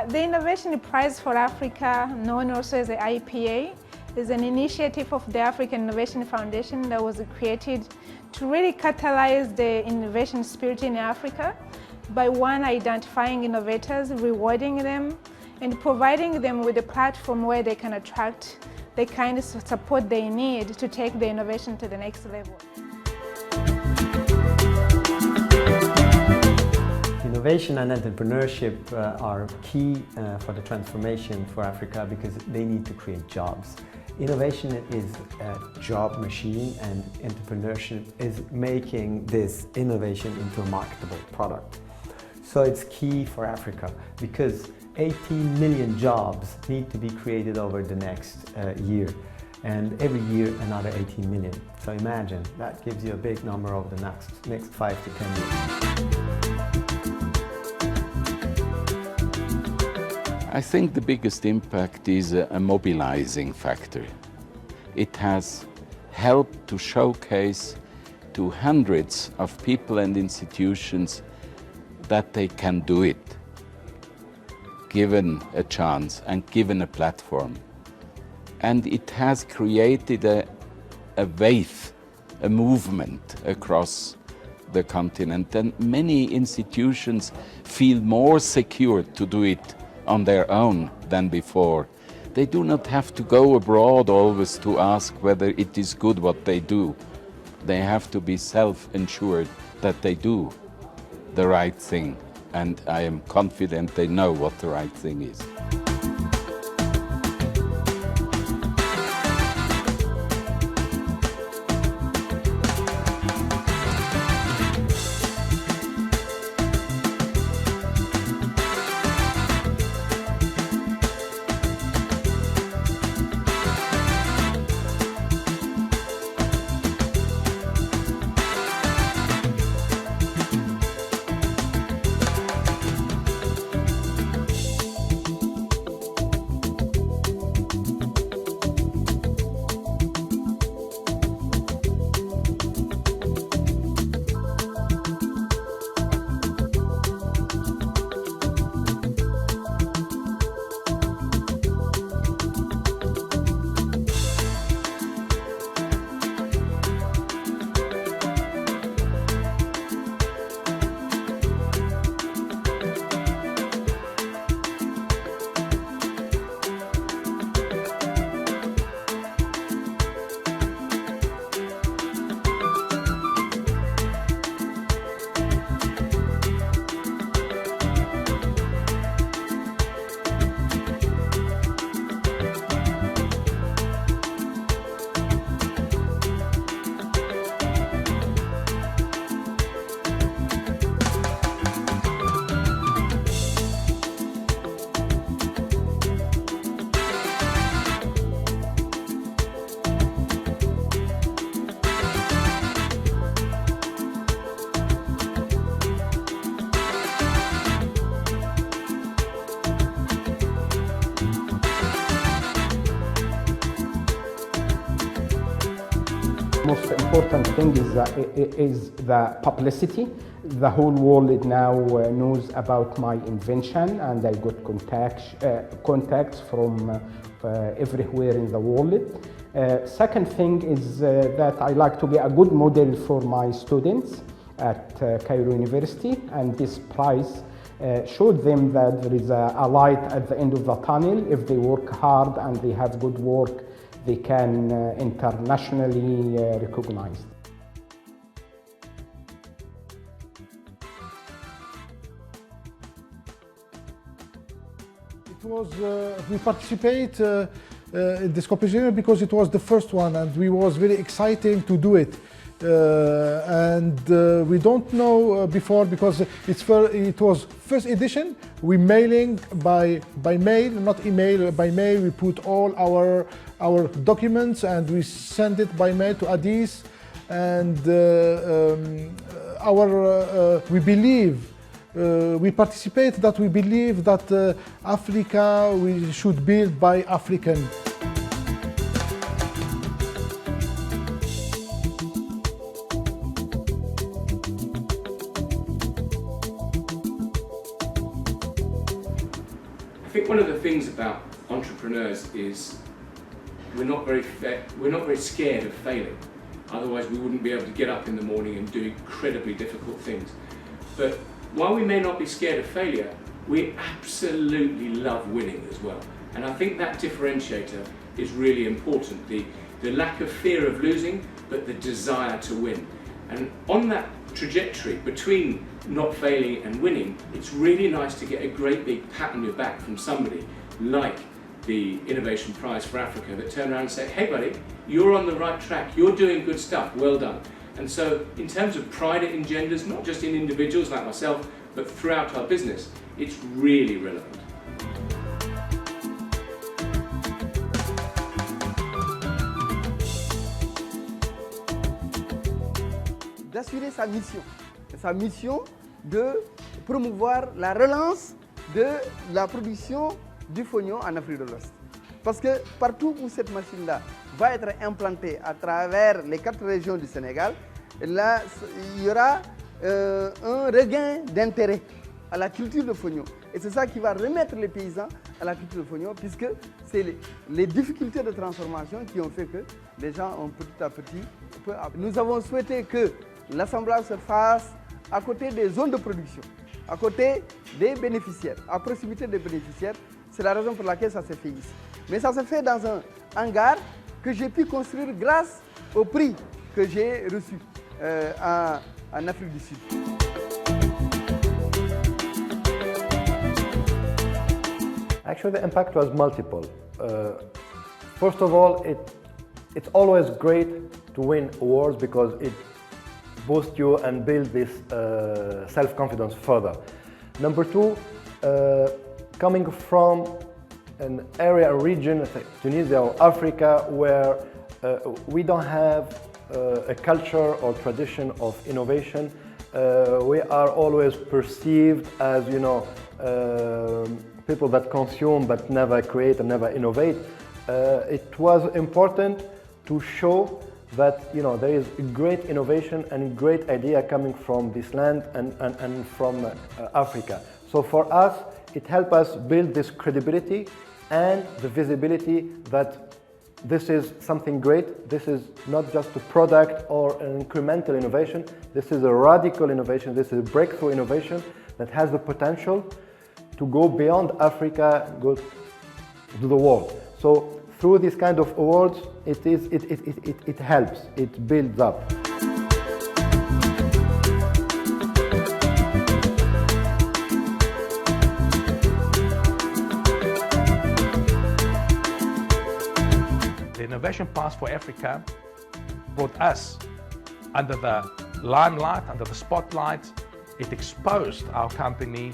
The Innovation Prize for Africa, known also as the IPA, is an initiative of the African Innovation Foundation that was created to really catalyze the innovation spirit in Africa by one, identifying innovators, rewarding them, and providing them with a platform where they can attract the kind of support they need to take the innovation to the next level. Innovation and entrepreneurship are key for the transformation for Africa because they need to create jobs. Innovation is a job machine, and entrepreneurship is making this innovation into a marketable product. So it's key for Africa because 18 million jobs need to be created over the next year, and every year another 18 million. So imagine, that gives you a big number over the next 5 to 10 years. I think the biggest impact is a mobilizing factor. It has helped to showcase to hundreds of people and institutions that they can do it, given a chance and given a platform. And it has created a wave, a movement across the continent, and many institutions feel more secure to do it on their own than before. They do not have to go abroad always to ask whether it is good what they do. They have to be self-assured that they do the right thing, and I am confident they know what the right thing is. Most important thing is the publicity. The whole world now knows about my invention, and I got contacts from everywhere in the world. Second thing is that I like to be a good model for my students at Cairo University, and this prize showed them that there is a light at the end of the tunnel. If they work hard and they have good work, they can internationally recognized. It was, we participate in this competition because it was the first one, and we was very exciting to do it. and we don't know before because it was first edition. We mailing by mail, not email. By mail, we put all our documents and we send it by mail to Addis. And we believe. We participate that we believe that Africa we should build by African. I think one of the things about entrepreneurs is we're not very scared of failing. Otherwise we wouldn't be able to get up in the morning and do incredibly difficult things. But while we may not be scared of failure, we absolutely love winning as well. And I think that differentiator is really important. The lack of fear of losing, but the desire to win. And on that trajectory between not failing and winning, it's really nice to get a great big pat on your back from somebody like the Innovation Prize for Africa that turn around and say, hey buddy, you're on the right track, you're doing good stuff, well done. And so in terms of pride it engenders, not just in individuals like myself, but throughout our business, it's really relevant. D'assurer sa mission de promouvoir la relance de la production du fognon en Afrique de l'Ouest. Parce que partout où cette machine-là va être implantée à travers les 4 régions du Sénégal, là, il y aura un regain d'intérêt à la culture de fognon. Et c'est ça qui va remettre les paysans à la culture de fognon, puisque c'est les difficultés de transformation qui ont fait que les gens ont petit à petit... Nous avons souhaité que l'assemblage se fasse à côté des zones de production, à côté des bénéficiaires, à proximité des bénéficiaires. C'est la raison pour laquelle ça s'est fait ici. Mais ça s'est fait dans un hangar que j'ai pu construire grâce au prix que j'ai reçu en Afrique du Sud. Actually, the impact was multiple. First of all, it's always great to win awards because it boosts you and builds this self-confidence further. Number two, coming from an area or region, like Tunisia or Africa, where we don't have a culture or tradition of innovation, we are always perceived as, people that consume but never create and never innovate. It was important to show that there is great innovation and great idea coming from this land and from Africa. So for us, it helped us build this credibility and the visibility that this is something great. This is not just a product or an incremental innovation. This is a radical innovation. This is a breakthrough innovation that has the potential to go beyond Africa, go to the world. So through this kind of awards, it helps, it builds up. The Innovation Prize for Africa brought us under the limelight, under the spotlight. It exposed our company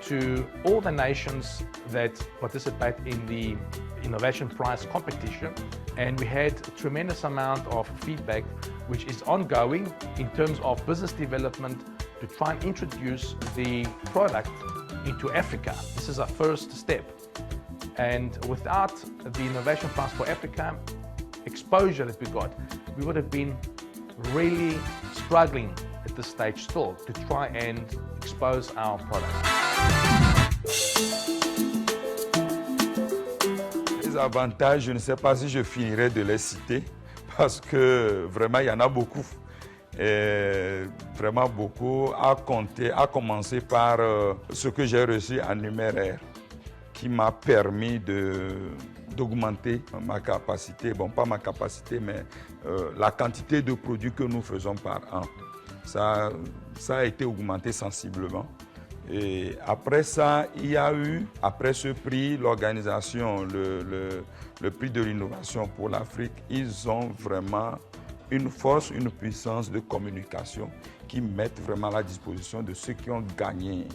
to all the nations that participate in the Innovation Prize competition, and we had a tremendous amount of feedback which is ongoing in terms of business development to try and introduce the product into Africa. This is our first step, and without the Innovation Prize for Africa exposure that we got, we would have been really struggling at this stage still to try and expose our product. Les avantages, je ne sais pas si je finirai de les citer parce que vraiment il y en a beaucoup. Et vraiment beaucoup, à commencer par ce que j'ai reçu en numéraire qui m'a permis d'augmenter ma capacité, bon pas ma capacité mais la quantité de produits que nous faisons par an. Ça a été augmenté sensiblement. Et après ça, il y a eu, après ce prix, l'organisation, le prix de l'innovation pour l'Afrique, ils ont vraiment une force, une puissance de communication qui mettent vraiment à la disposition de ceux qui ont gagné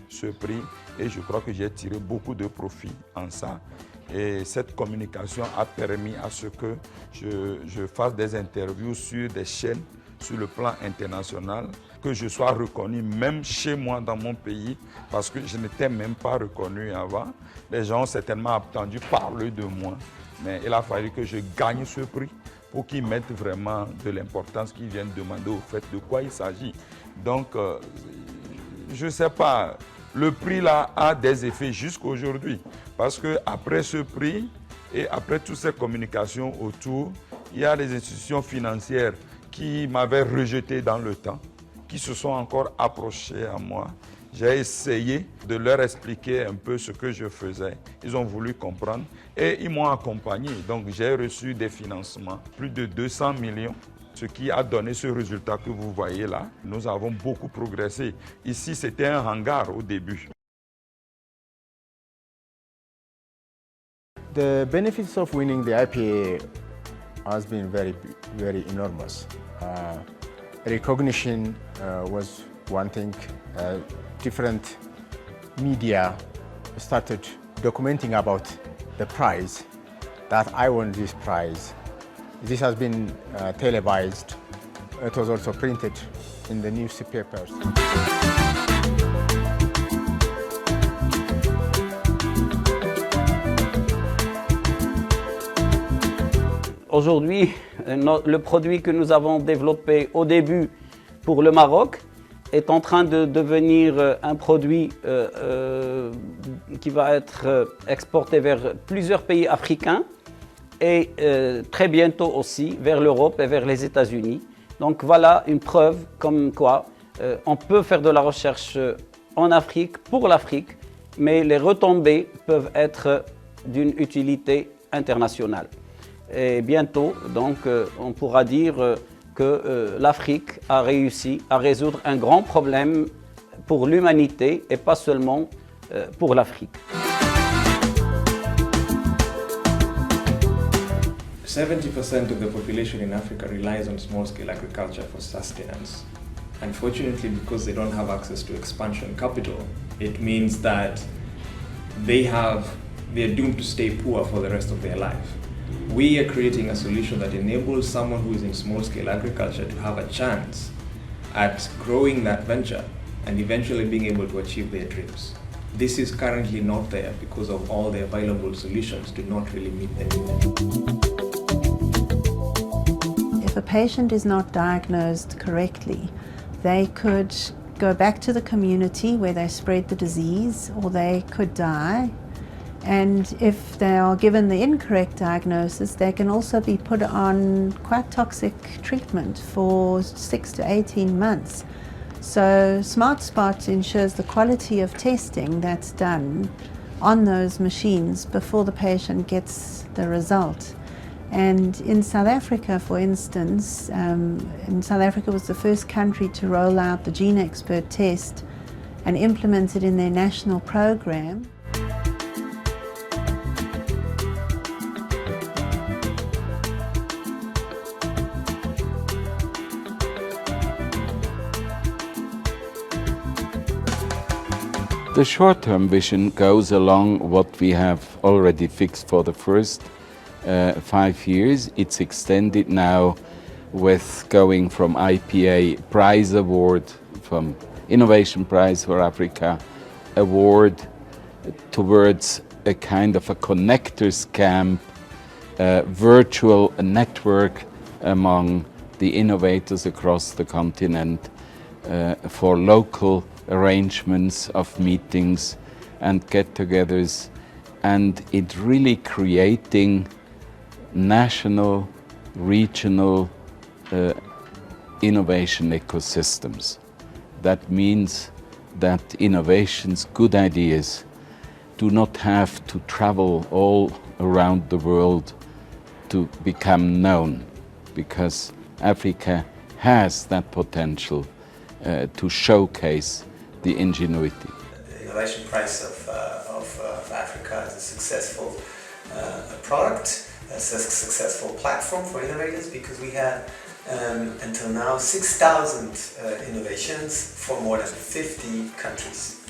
ce prix. Et je crois que j'ai tiré beaucoup de profit en ça. Et cette communication a permis à ce que je fasse des interviews sur des chaînes sur le plan international, que je sois reconnu même chez moi dans mon pays, parce que je n'étais même pas reconnu avant. Les gens ont certainement entendu parler de moi, mais il a fallu que je gagne ce prix pour qu'ils mettent vraiment de l'importance, qu'ils viennent demander au fait de quoi il s'agit. Donc, je ne sais pas, le prix là a des effets jusqu'à aujourd'hui, parce qu'après ce prix et après toutes ces communications autour, il y a des institutions financières qui m'avaient rejeté dans le temps, qui se sont encore approchés à moi. J'ai essayé de leur expliquer un peu ce que je faisais. Ils ont voulu comprendre et ils m'ont accompagné. Donc j'ai reçu des financements, plus de 200 millions, ce qui a donné ce résultat que vous voyez là. Nous avons beaucoup progressé. Ici, c'était un hangar au début. The benefits of winning the IPA has been very enormous. Recognition was one thing. Different media started documenting about the prize, that I won this prize. This has been televised. It was also printed in the newspapers. Aujourd'hui, le produit que nous avons développé au début pour le Maroc est en train de devenir un produit qui va être exporté vers plusieurs pays africains et très bientôt aussi vers l'Europe et vers les États-Unis. Donc voilà une preuve comme quoi on peut faire de la recherche en Afrique, pour l'Afrique, mais les retombées peuvent être d'une utilité internationale. Et bientôt, donc, on pourra dire que l'Afrique a réussi à résoudre un grand problème pour l'humanité et pas seulement pour l'Afrique. 70% of the population in Africa relies on small-scale agriculture for sustenance. Unfortunately, because they don't have access to expansion capital, it means that they're doomed to stay poor for the rest of their life. We are creating a solution that enables someone who is in small-scale agriculture to have a chance at growing that venture and eventually being able to achieve their dreams. This is currently not there because of all the available solutions do not really meet the need. If a patient is not diagnosed correctly, they could go back to the community where they spread the disease, or they could die. And if they are given the incorrect diagnosis, they can also be put on quite toxic treatment for 6 to 18 months. So SmartSpot ensures the quality of testing that's done on those machines before the patient gets the result. And in South Africa, for instance, South Africa was the first country to roll out the Gene Expert test and implement it in their national program. The short-term vision goes along what we have already fixed for the first 5 years. It's extended now with going from IPA Prize Award, from Innovation Prize for Africa Award, towards a kind of a connectors camp, virtual network among the innovators across the continent for local arrangements of meetings and get-togethers, and it really creating national, regional innovation ecosystems. That means that innovations, good ideas, do not have to travel all around the world to become known, because Africa has that potential to showcase the ingenuity. The Innovation Prize of Africa is a successful product, a successful platform for innovators, because we had Until now, 6,000 innovations for more than 50 countries.